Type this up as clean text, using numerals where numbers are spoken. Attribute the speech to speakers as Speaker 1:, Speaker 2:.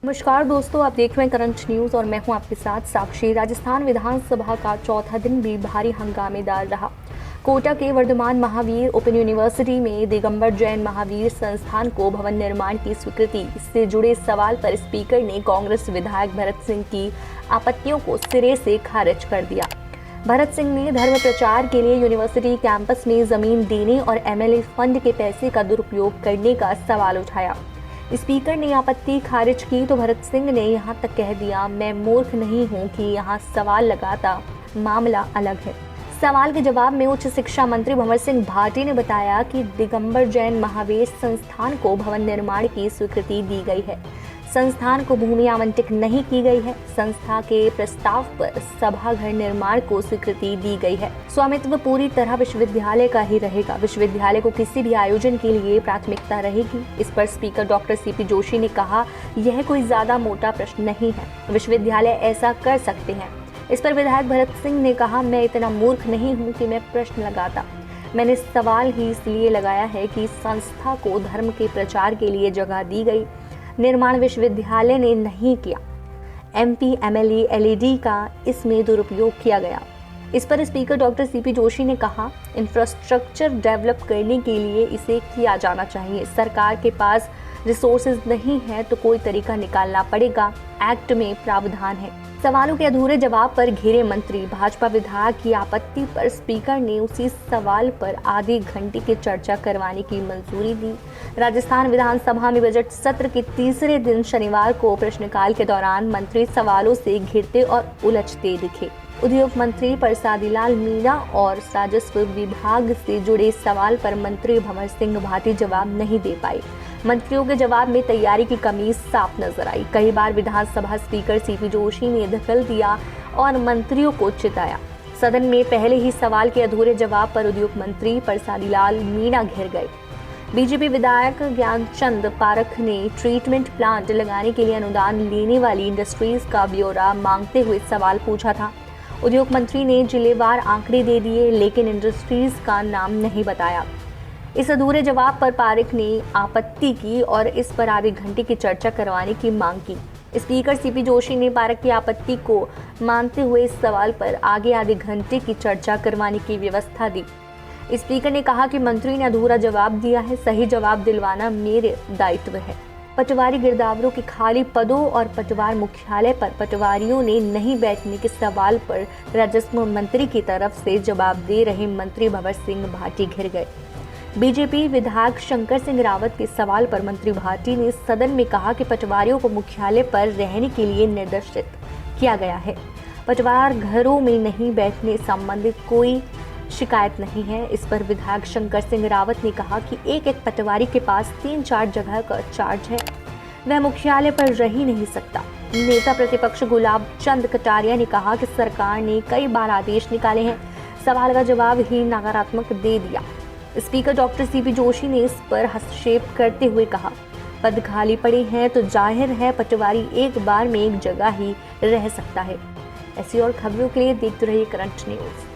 Speaker 1: नमस्कार दोस्तों, आप देख रहे हैं करंट न्यूज और मैं हूं आपके साथ साक्षी। राजस्थान विधानसभा का चौथा दिन भी भारी हंगामेदार रहा। कोटा के वर्धमान महावीर ओपन यूनिवर्सिटी में दिगंबर जैन महावीर संस्थान को भवन निर्माण की स्वीकृति से जुड़े सवाल पर स्पीकर ने कांग्रेस विधायक भरत सिंह की आपत्तियों को सिरे से खारिज कर दिया। भरत सिंह ने धर्म प्रचार के लिए यूनिवर्सिटी कैंपस में जमीन देने और एमएलए फंड के पैसे का दुरुपयोग करने का सवाल उठाया। स्पीकर ने आपत्ति खारिज की तो भरत सिंह ने यहां तक कह दिया, मैं मूर्ख नहीं हूं कि यहां सवाल लगाता, मामला अलग है। सवाल के जवाब में उच्च शिक्षा मंत्री भंवर सिंह भाटी ने बताया कि दिगंबर जैन महावीर संस्थान को भवन निर्माण की स्वीकृति दी गई है। संस्थान को भूमि आवंटित नहीं की गई है। संस्था के प्रस्ताव पर सभाघर निर्माण को स्वीकृति दी गई है। स्वामित्व पूरी तरह विश्वविद्यालय का ही रहेगा। विश्वविद्यालय को किसी भी आयोजन के लिए प्राथमिकता रहेगी। इस पर स्पीकर डॉक्टर सीपी जोशी ने कहा, यह कोई ज्यादा मोटा प्रश्न नहीं है, विश्वविद्यालय ऐसा कर सकते हैं। इस पर विधायक भरत सिंह ने कहा, मैं इतना मूर्ख नहीं हूँ कि मैं प्रश्न लगाता। मैंने सवाल ही इसलिए लगाया है कि संस्था को धर्म के प्रचार के लिए जगह दी गई, निर्माण विश्वविद्यालय ने नहीं किया। एमपी एमएलए एलईडी का इसमें दुरुपयोग किया गया। इस पर स्पीकर डॉक्टर सीपी जोशी ने कहा, इंफ्रास्ट्रक्चर डेवलप करने के लिए इसे किया जाना चाहिए। सरकार के पास रिसोर्सेज नहीं है तो कोई तरीका निकालना पड़ेगा, एक्ट में प्रावधान है। सवालों के अधूरे जवाब पर घिरे मंत्री। भाजपा विधायक की आपत्ति पर स्पीकर ने उसी सवाल पर आधे घंटे की चर्चा करवाने की मंजूरी दी। राजस्थान विधानसभा में बजट सत्र के तीसरे दिन शनिवार को प्रश्नकाल के दौरान मंत्री सवालों से घिरते और उलझते दिखे। उद्योग मंत्री परसादीलाल मीणा और राजस्व विभाग से जुड़े सवाल पर मंत्री भंवर सिंह भाटी जवाब नहीं दे पाए। मंत्रियों के जवाब में तैयारी की कमी साफ नजर आई। कई बार विधानसभा स्पीकर सीपी जोशी ने दखल दिया और मंत्रियों को चिताया। सदन में पहले ही सवाल के अधूरे जवाब पर उद्योग मंत्री परसादीलाल मीणा घिर गए। बीजेपी विधायक ज्ञानचंद पारख ने ट्रीटमेंट प्लांट लगाने के लिए अनुदान लेने वाली इंडस्ट्रीज का ब्यौरा मांगते हुए सवाल पूछा था। उद्योग मंत्री ने जिलेवार आंकड़े दे दिए, लेकिन इंडस्ट्रीज का नाम नहीं बताया। इस अधूरे जवाब पर पारख ने आपत्ति की और इस पर आधे घंटे की चर्चा करवाने की मांग की। स्पीकर सीपी जोशी ने पारख की आपत्ति को मानते हुए इस सवाल पर आगे आधे घंटे की चर्चा करवाने की व्यवस्था दी। स्पीकर ने कहा कि मंत्री ने अधूरा जवाब दिया है, सही जवाब दिलवाना मेरे दायित्व है। पटवारी गिरदावरों के खाली पदों और पटवार मुख्यालय पर पटवारियों ने नहीं बैठने के सवाल पर राजस्व मंत्री की तरफ से जवाब दे रहे मंत्री भंवर सिंह भाटी घिर गए। बीजेपी विधायक शंकर सिंह रावत के सवाल पर मंत्री भाटी ने सदन में कहा कि पटवारियों को मुख्यालय पर रहने के लिए निर्देशित किया गया है। पटवार घरों में नहीं बैठने संबंधित कोई शिकायत नहीं है। इस पर विधायक शंकर सिंह रावत ने कहा कि एक पटवारी के पास 3-4 जगह का चार्ज है, वह मुख्यालय पर रह ही नहीं सकता। नेता प्रतिपक्ष गुलाब चंद कटारिया ने कहा कि सरकार ने कई बार आदेश निकाले हैं, सवाल का जवाब ही नकारात्मक दे दिया। स्पीकर डॉक्टर सीपी जोशी ने इस पर हस्तक्षेप करते हुए कहा, पद खाली पड़े हैं तो जाहिर है पटवारी एक बार में एक जगह ही रह सकता है। ऐसी और खबरों के लिए देखते रहिए करंट न्यूज।